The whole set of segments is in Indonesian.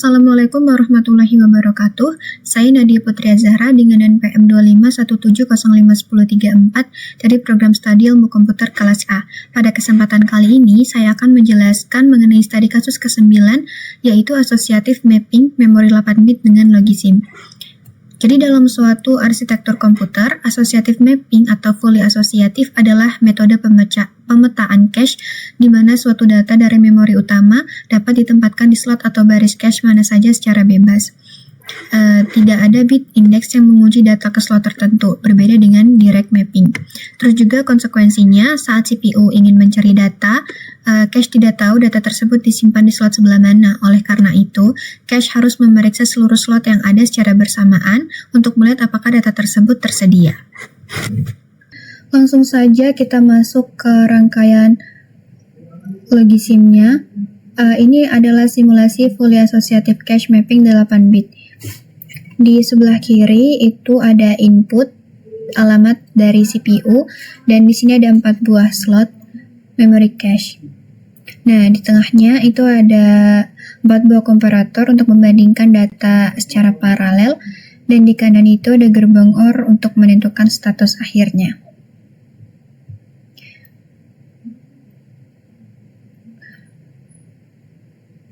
Assalamualaikum warahmatullahi wabarakatuh. Saya Nadia Putri Zahra dengan NPM 251705134 dari program studi ilmu komputer kelas A. Pada kesempatan kali ini, saya akan menjelaskan mengenai studi kasus ke-9, yaitu Associative Mapping Memori 8-bit dengan Logisim. Jadi dalam suatu arsitektur komputer, associative mapping atau fully associative adalah metode pemetaan cache di mana suatu data dari memori utama dapat ditempatkan di slot atau baris cache mana saja secara bebas. Tidak ada bit index yang mengunci data ke slot tertentu, berbeda dengan direct mapping. Terus juga konsekuensinya saat CPU ingin mencari data, cache tidak tahu data tersebut disimpan di slot sebelah mana. Oleh karena itu, cache harus memeriksa seluruh slot yang ada secara bersamaan untuk melihat apakah data tersebut tersedia. Langsung saja kita masuk ke rangkaian Logisimnya. Ini adalah simulasi fully associative cache mapping 8-bit. Di sebelah kiri itu ada input alamat dari CPU dan di sini ada 4 buah slot memory cache. Nah, di tengahnya itu ada 4 buah komparator untuk membandingkan data secara paralel dan di kanan itu ada gerbang OR untuk menentukan status akhirnya.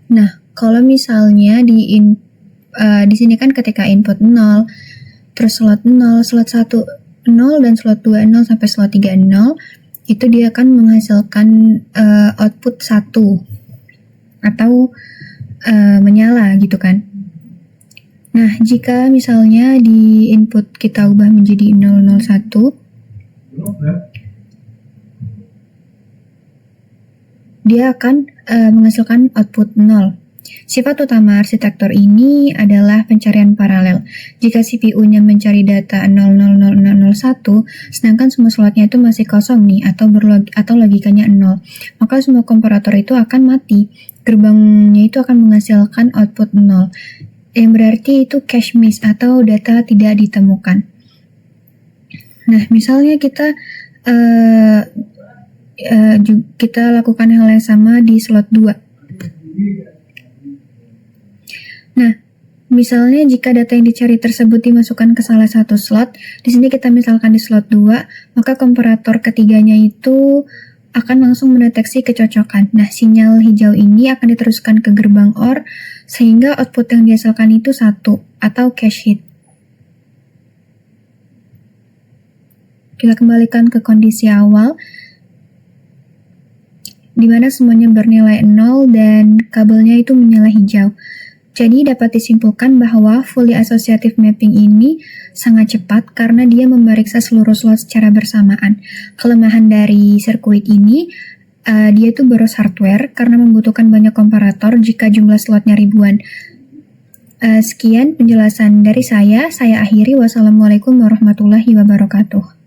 Nah, kalau misalnya di sini kan ketika input 0, terus slot 0, slot 1 0 dan slot 2 0 sampai slot 3 0, itu dia akan menghasilkan output 1 atau menyala gitu kan. Nah, jika misalnya di input kita ubah menjadi 001, dia akan menghasilkan output 0. Sifat utama arsitektur ini adalah pencarian paralel. Jika CPU-nya mencari data 00001, sedangkan semua slotnya itu masih kosong nih, atau logikanya 0, maka semua komparator itu akan mati. Gerbangnya itu akan menghasilkan output 0, yang berarti itu cache miss atau data tidak ditemukan. Nah, misalnya kita lakukan hal yang sama di slot 2. Nah, misalnya jika data yang dicari tersebut dimasukkan ke salah satu slot, di sini kita misalkan di slot 2, maka komparator ketiganya itu akan langsung mendeteksi kecocokan. Nah, sinyal hijau ini akan diteruskan ke gerbang OR, sehingga output yang dihasilkan itu 1, atau cache hit. Kita kembalikan ke kondisi awal, di mana semuanya bernilai 0 dan kabelnya itu menyala hijau. Jadi dapat disimpulkan bahwa fully associative mapping ini sangat cepat karena dia memeriksa seluruh slot secara bersamaan. Kelemahan dari sirkuit ini, dia itu boros hardware karena membutuhkan banyak komparator jika jumlah slotnya ribuan. Sekian penjelasan dari saya akhiri. Wassalamualaikum warahmatullahi wabarakatuh.